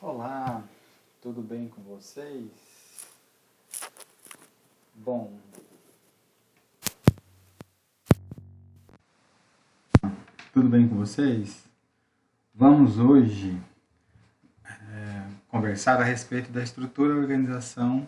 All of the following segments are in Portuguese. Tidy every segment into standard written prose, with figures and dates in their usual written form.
Olá, tudo bem com vocês? Bom, tudo bem com vocês? Vamos hoje conversar a respeito da estrutura e organização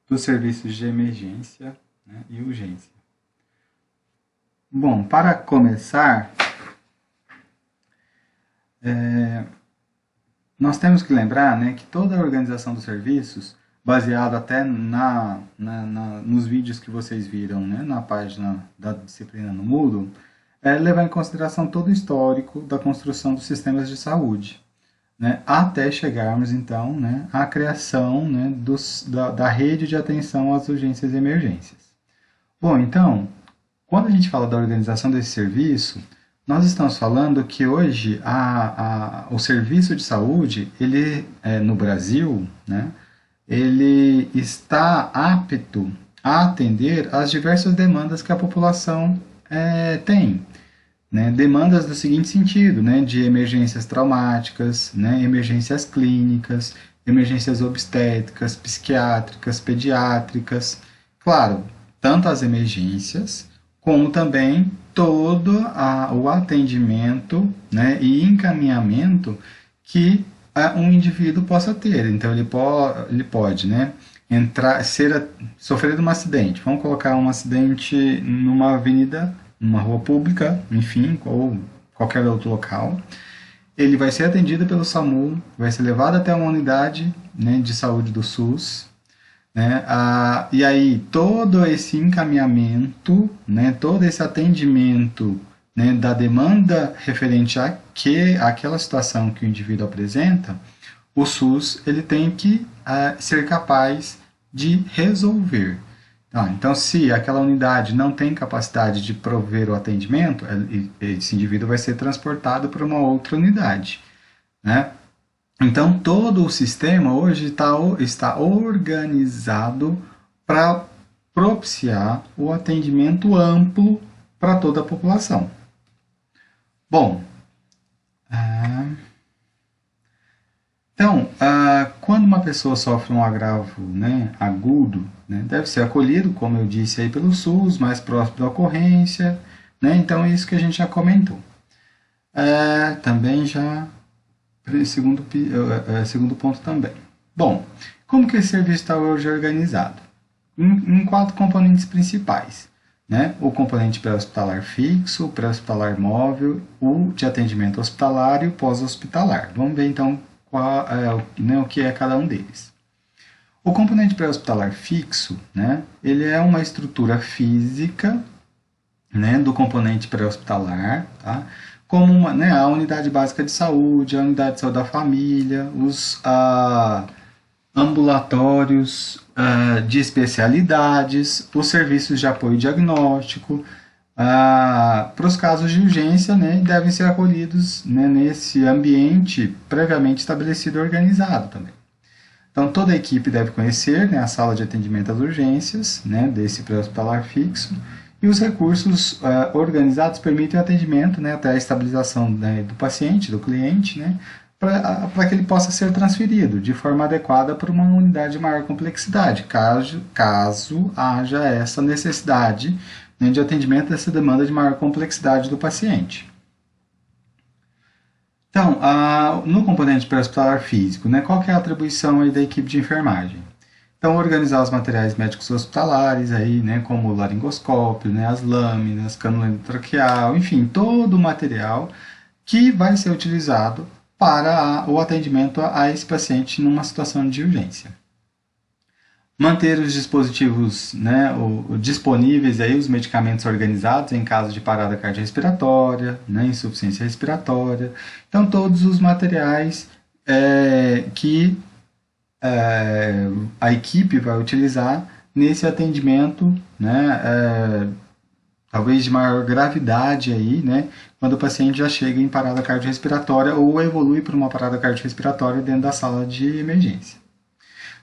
dos serviços de emergência, né, e urgência. Bom, para começar, nós temos que lembrar, né, que toda a organização dos serviços, baseado até nos vídeos que vocês viram, né, na página da disciplina no Moodle, levar em consideração todo o histórico da construção dos sistemas de saúde, né, até chegarmos, então, né, à criação, né, da rede de atenção às urgências e emergências. Bom, então, quando a gente fala da organização desse serviço, nós estamos falando que hoje o serviço de saúde, ele no Brasil, né, ele está apto a atender às diversas demandas que a população tem. Né, demandas do seguinte sentido, né, de emergências traumáticas, né, emergências clínicas, emergências obstétricas, psiquiátricas, pediátricas. Claro, tanto as emergências, como também todo o atendimento, né, e encaminhamento que um indivíduo possa ter. Então, ele pode, né, sofrer um acidente. Vamos colocar um acidente numa avenida, numa rua pública, enfim, ou qualquer outro local. Ele vai ser atendido pelo SAMU, vai ser levado até uma unidade, né, de saúde do SUS, né, e aí todo esse encaminhamento, né, todo esse atendimento, né, da demanda referente àquela situação que o indivíduo apresenta, o SUS ele tem que ser capaz de resolver. Então, se aquela unidade não tem capacidade de prover o atendimento, esse indivíduo vai ser transportado para uma outra unidade, né? Então, todo o sistema hoje está organizado para propiciar o atendimento amplo para toda a população. Bom, então, quando uma pessoa sofre um agravo, né, agudo, né, deve ser acolhido, como eu disse, aí pelo SUS, mais próximo da ocorrência, né, então é isso que a gente já comentou. Também já, segundo ponto também. Bom, como que esse serviço está hoje organizado? Em 4 componentes principais. Né? O componente pré-hospitalar fixo, o pré-hospitalar móvel, o de atendimento hospitalar e o pós-hospitalar. Vamos ver então o que é cada um deles. O componente pré-hospitalar fixo, né, ele é uma estrutura física, né, do componente pré-hospitalar, tá? Como a unidade básica de saúde, a unidade de saúde da família, os ambulatórios de especialidades, os serviços de apoio diagnóstico, para os casos de urgência, né, devem ser acolhidos, né, nesse ambiente previamente estabelecido e organizado também. Então, toda a equipe deve conhecer, né, a sala de atendimento às urgências, né, desse pré-hospitalar fixo, e os recursos organizados permitem o atendimento, né, até a estabilização, né, do paciente, do cliente, né, para que ele possa ser transferido de forma adequada para uma unidade de maior complexidade, caso haja essa necessidade, né, de atendimento dessa demanda de maior complexidade do paciente. Então, no componente pré-hospitalar físico, né, qual que é a atribuição aí da equipe de enfermagem? Então, organizar os materiais médicos hospitalares, aí, né, como o laringoscópio, né, as lâminas, cânula endotraqueal, enfim, todo o material que vai ser utilizado para o atendimento a esse paciente numa situação de urgência. Manter os dispositivos, né, disponíveis, aí, os medicamentos organizados em caso de parada cardiorrespiratória, né, insuficiência respiratória. Então, todos os materiais que a equipe vai utilizar nesse atendimento, né, talvez de maior gravidade, aí, né, quando o paciente já chega em parada cardiorrespiratória ou evolui para uma parada cardiorrespiratória dentro da sala de emergência.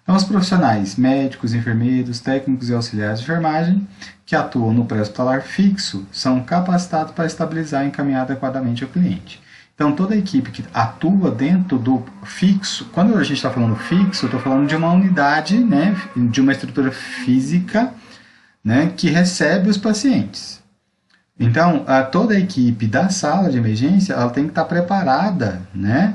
Então, os profissionais, médicos, enfermeiros, técnicos e auxiliares de enfermagem que atuam no pré-hospitalar fixo são capacitados para estabilizar e encaminhar adequadamente o cliente. Então, Então, toda a equipe que atua dentro do fixo, quando a gente está falando fixo, eu estou falando de uma unidade, né, de uma estrutura física, né, que recebe os pacientes. Então, toda a equipe da sala de emergência ela tem que estar preparada, né,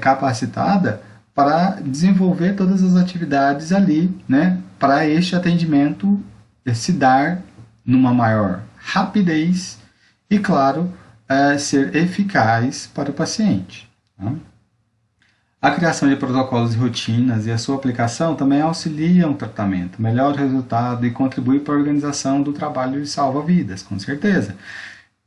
capacitada para desenvolver todas as atividades ali, né, para este atendimento se dar numa maior rapidez e, claro, ser eficaz para o paciente. Tá? A criação de protocolos e rotinas e a sua aplicação também auxiliam o tratamento, melhora o resultado e contribui para a organização do trabalho e salva vidas, com certeza.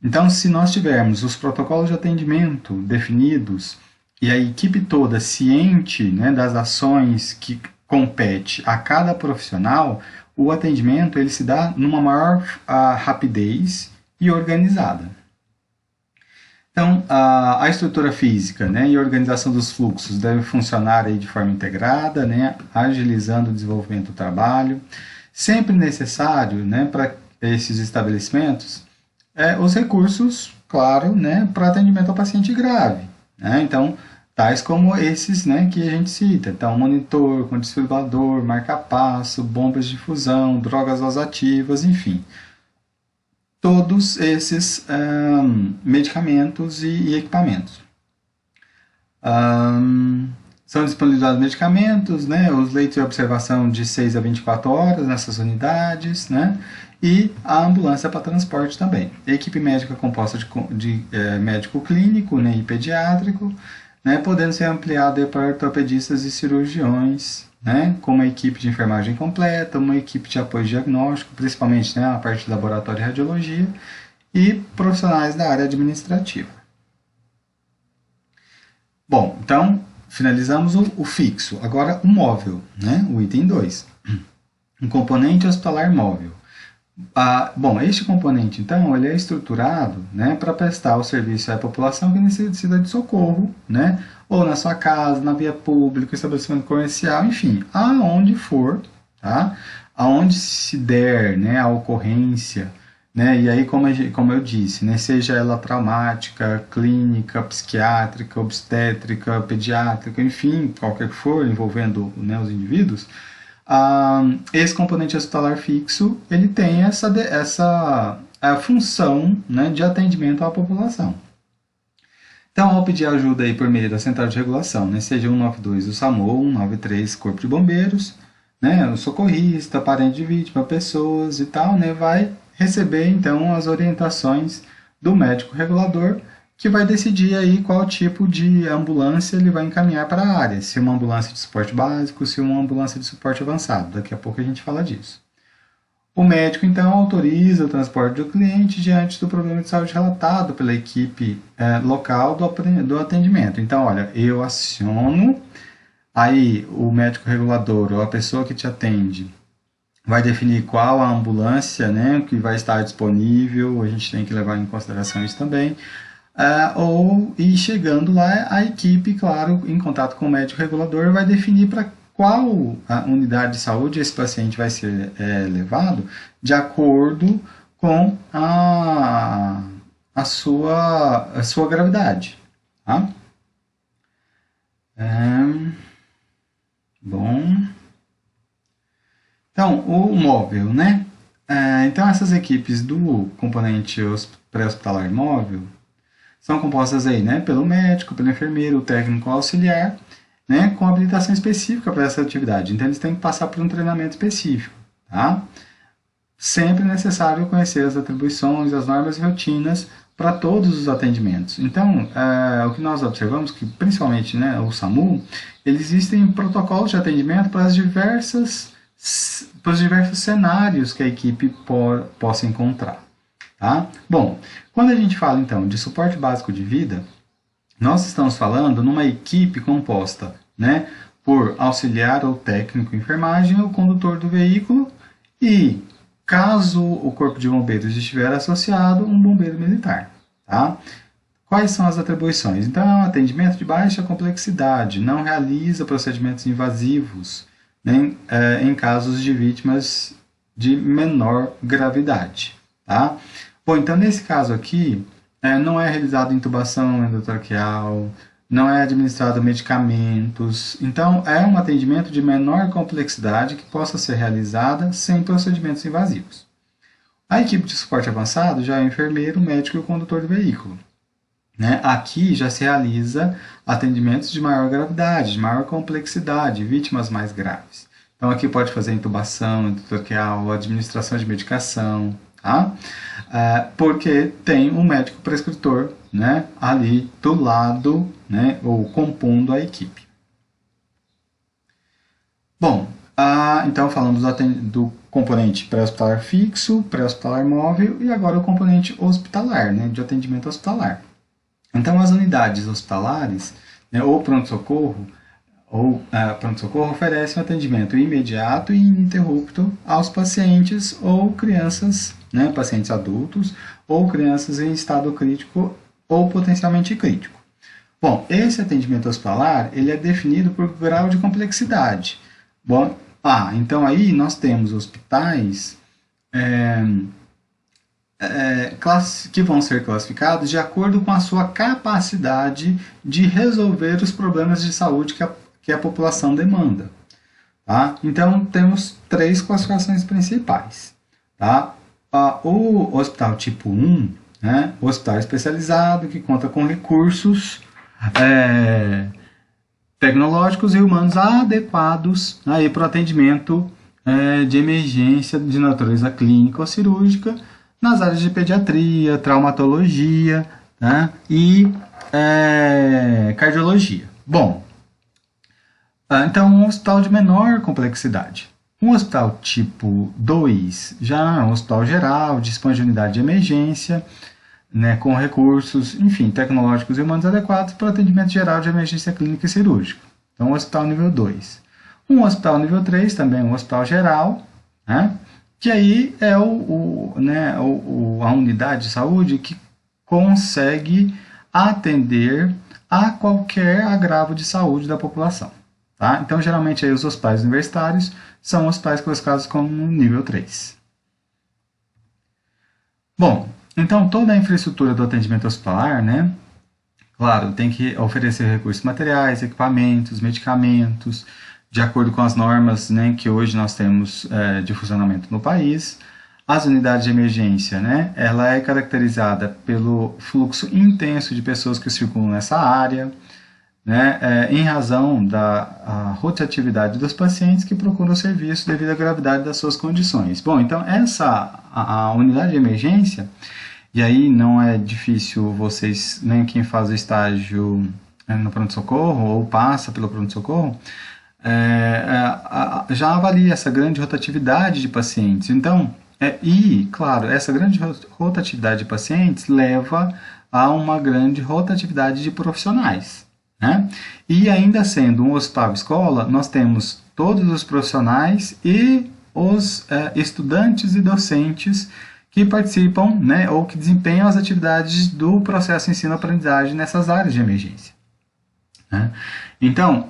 Então, se nós tivermos os protocolos de atendimento definidos e a equipe toda ciente, né, das ações que compete a cada profissional, o atendimento ele se dá numa maior rapidez e organizada. Então, a estrutura física, né, e a organização dos fluxos deve funcionar aí de forma integrada, né, agilizando o desenvolvimento do trabalho. Sempre necessário, né, para esses estabelecimentos os recursos, claro, né, para atendimento ao paciente grave. Né? Então, tais como esses, né, que a gente cita. Então, monitor, com desfibrilador, marca-passo, bombas de difusão, drogas vasoativas, enfim. Todos esses medicamentos e equipamentos. São disponibilizados medicamentos, né, os leitos de observação de 6 a 24 horas nessas unidades, né, e a ambulância para transporte também. A equipe médica composta de médico clínico, né, e pediátrico, né, podendo ser ampliada para ortopedistas e cirurgiões, né, com uma equipe de enfermagem completa, uma equipe de apoio diagnóstico, principalmente, né, a parte de laboratório e radiologia, e profissionais da área administrativa. Bom, então, finalizamos o fixo. Agora, o móvel, né, o item 2. Um componente hospitalar móvel. Bom, este componente, então, ele é estruturado, né, para prestar o serviço à população que necessita de socorro, né, ou na sua casa, na via pública, estabelecimento comercial, enfim, aonde for, tá? Aonde se der, né, a ocorrência, né, e aí, como eu disse, né, seja ela traumática, clínica, psiquiátrica, obstétrica, pediátrica, enfim, qualquer que for, envolvendo, né, os indivíduos, esse componente hospitalar fixo, ele tem essa função, né, de atendimento à população. Então, ao pedir ajuda aí por meio da central de regulação, né, seja 192 do SAMU, 193 Corpo de Bombeiros, né, o socorrista, parente de vítima, pessoas e tal, né, vai receber então as orientações do médico regulador, que vai decidir aí qual tipo de ambulância ele vai encaminhar para a área, se uma ambulância de suporte básico, se uma ambulância de suporte avançado. Daqui a pouco a gente fala disso. O médico, então, autoriza o transporte do cliente diante do problema de saúde relatado pela equipe local do atendimento. Então, olha, eu aciono, aí o médico regulador ou a pessoa que te atende vai definir qual a ambulância, né, que vai estar disponível, a gente tem que levar em consideração isso também. E chegando lá, a equipe, claro, em contato com o médico regulador, vai definir para qual a unidade de saúde esse paciente vai ser levado de acordo com a sua gravidade. Tá? Bom. Então, o móvel, né? Então, essas equipes do componente pré-hospitalar móvel são compostas aí, né, pelo médico, pelo enfermeiro, o técnico auxiliar, né, com habilitação específica para essa atividade. Então, eles têm que passar por um treinamento específico, tá? Sempre necessário conhecer as atribuições, as normas e rotinas para todos os atendimentos. Então, o que nós observamos que, principalmente, né, o SAMU, existem protocolos de atendimento para os diversos cenários que a equipe possa encontrar. Tá? Bom, quando a gente fala então de suporte básico de vida, nós estamos falando numa equipe composta, né, por auxiliar ou técnico enfermagem ou condutor do veículo e, caso o corpo de bombeiros estiver associado, um bombeiro militar. Tá? Quais são as atribuições? Então, é um atendimento de baixa complexidade, não realiza procedimentos invasivos, né, em casos de vítimas de menor gravidade. Tá? Bom, então nesse caso aqui, não é realizada intubação endotraqueal, não é administrado medicamentos. Então, é um atendimento de menor complexidade que possa ser realizada sem procedimentos invasivos. A equipe de suporte avançado já é o enfermeiro, o médico e o condutor do veículo. Né? Aqui já se realiza atendimentos de maior gravidade, de maior complexidade, vítimas mais graves. Então, aqui pode fazer intubação endotraqueal, administração de medicação, tá? Porque tem um médico prescritor, né, ali do lado, né, ou compondo a equipe. Bom, então falamos do componente pré-hospitalar fixo, pré-hospitalar móvel e agora o componente hospitalar, né, de atendimento hospitalar. Então, as unidades hospitalares, né, ou pronto-socorro, oferecem um atendimento imediato e ininterrupto aos pacientes ou crianças, né, pacientes adultos, ou crianças em estado crítico ou potencialmente crítico. Bom, esse atendimento hospitalar ele é definido por grau de complexidade. Bom, então aí nós temos hospitais que vão ser classificados de acordo com a sua capacidade de resolver os problemas de saúde que a população demanda. Tá? Então, temos 3 classificações principais. Tá? O hospital tipo 1, né, o hospital especializado, que conta com recursos tecnológicos e humanos adequados aí para o atendimento de emergência de natureza clínica ou cirúrgica, nas áreas de pediatria, traumatologia, né, e cardiologia. Bom, então um hospital de menor complexidade. Um hospital tipo 2 já é um hospital geral, dispõe de unidade de emergência, né, com recursos, enfim, tecnológicos e humanos adequados para o atendimento geral de emergência clínica e cirúrgica. Então, um hospital nível 2. Um hospital nível 3, também um hospital geral, né, que aí é a unidade de saúde que consegue atender a qualquer agravo de saúde da população. Tá? Então, geralmente, aí, os hospitais universitários são hospitais classificados como nível 3. Bom, então, toda a infraestrutura do atendimento hospitalar, né, claro, tem que oferecer recursos materiais, equipamentos, medicamentos, de acordo com as normas, né, que hoje nós temos de funcionamento no país. As unidades de emergência, né, ela é caracterizada pelo fluxo intenso de pessoas que circulam nessa área, né, em razão da rotatividade dos pacientes que procuram o serviço devido à gravidade das suas condições. Bom, então a unidade de emergência, e aí não é difícil vocês, nem quem faz o estágio no pronto-socorro ou passa pelo pronto-socorro, já avalia essa grande rotatividade de pacientes. Então, claro, essa grande rotatividade de pacientes leva a uma grande rotatividade de profissionais. Né? E ainda sendo um hospital-escola, nós temos todos os profissionais e os estudantes e docentes que participam, né, ou que desempenham as atividades do processo ensino-aprendizagem nessas áreas de emergência. Né? Então,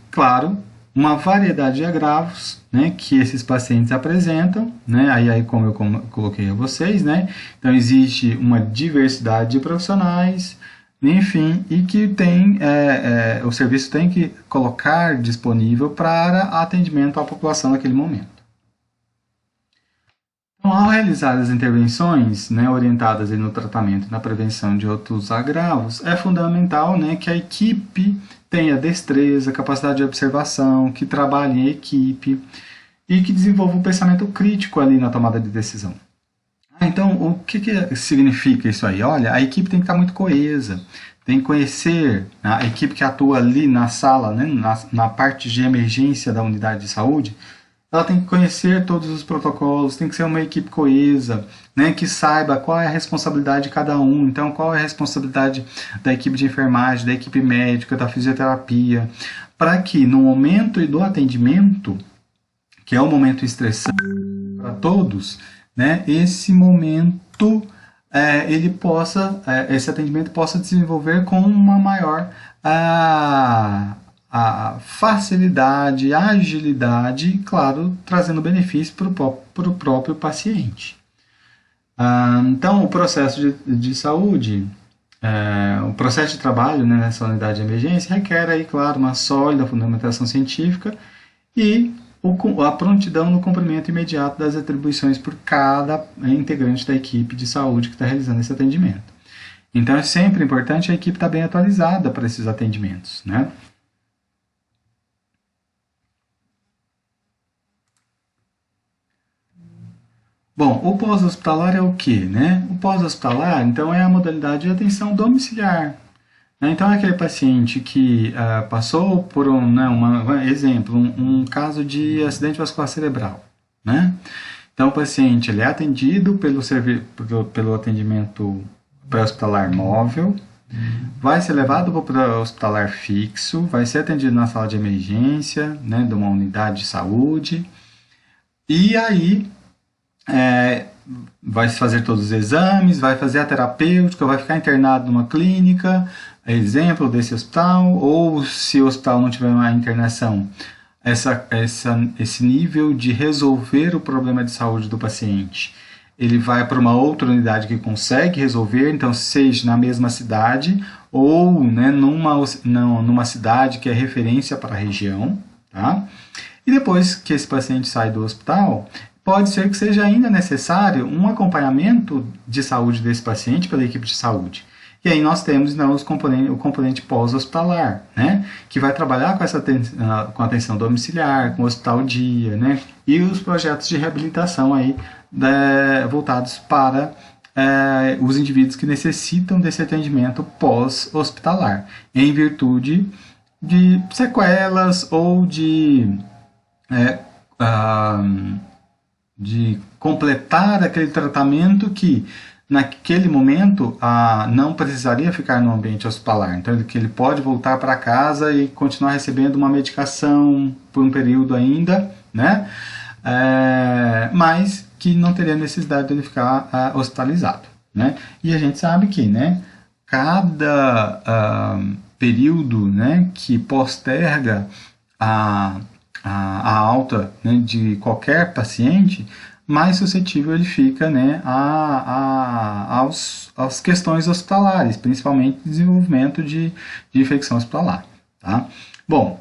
claro, uma variedade de agravos, né, que esses pacientes apresentam, né, aí como eu coloquei a vocês, né, então existe uma diversidade de profissionais, enfim, e que o serviço tem que colocar disponível para atendimento à população naquele momento. Então, ao realizar as intervenções, né, orientadas no tratamento e na prevenção de outros agravos, é fundamental, né, que a equipe tenha destreza, capacidade de observação, que trabalhe em equipe e que desenvolva um pensamento crítico ali na tomada de decisão. Então, o que significa isso aí? Olha, a equipe tem que estar muito coesa, tem que conhecer a equipe que atua ali na sala, né, na parte de emergência da unidade de saúde. Ela tem que conhecer todos os protocolos, tem que ser uma equipe coesa, né, que saiba qual é a responsabilidade de cada um. Então, qual é a responsabilidade da equipe de enfermagem, da equipe médica, da fisioterapia, para que no momento do atendimento, que é um momento estressante para todos, né, esse momento esse atendimento possa desenvolver com uma maior a facilidade, a agilidade, claro, trazendo benefício para o próprio paciente. Então, o processo de saúde, o processo de trabalho, né, nessa unidade de emergência requer aí, claro, uma sólida fundamentação científica e a prontidão no cumprimento imediato das atribuições por cada integrante da equipe de saúde que está realizando esse atendimento. Então, é sempre importante a equipe estar bem atualizada para esses atendimentos, né? Bom, o pós-hospitalar é o quê, né? O pós-hospitalar, então, é a modalidade de atenção domiciliar. Né? Então, é aquele paciente que passou por exemplo, um caso de acidente vascular cerebral, né? Então, o paciente ele é atendido pelo atendimento pré-hospitalar móvel, vai ser levado para o hospitalar fixo, vai ser atendido na sala de emergência, né, de uma unidade de saúde, e aí vai fazer todos os exames, vai fazer a terapêutica, vai ficar internado numa clínica, exemplo desse hospital, ou se o hospital não tiver uma internação, esse nível de resolver o problema de saúde do paciente, ele vai para uma outra unidade que consegue resolver, então seja na mesma cidade ou, né, numa cidade que é referência para a região, tá? E depois que esse paciente sai do hospital, pode ser que seja ainda necessário um acompanhamento de saúde desse paciente pela equipe de saúde. E aí nós temos então, o componente pós-hospitalar, né, que vai trabalhar com atenção domiciliar, com hospital dia, né, e os projetos de reabilitação aí, voltados para os indivíduos que necessitam desse atendimento pós-hospitalar, em virtude de sequelas ou de completar aquele tratamento que naquele momento não precisaria ficar no ambiente hospitalar. Então que ele pode voltar para casa e continuar recebendo uma medicação por um período ainda, né? Mas que não teria necessidade de ele ficar hospitalizado, né? E a gente sabe que, né, cada período, né, que posterga a alta, né, de qualquer paciente, mais suscetível ele fica, né, às questões hospitalares, principalmente desenvolvimento de infecção hospitalar. Tá? Bom,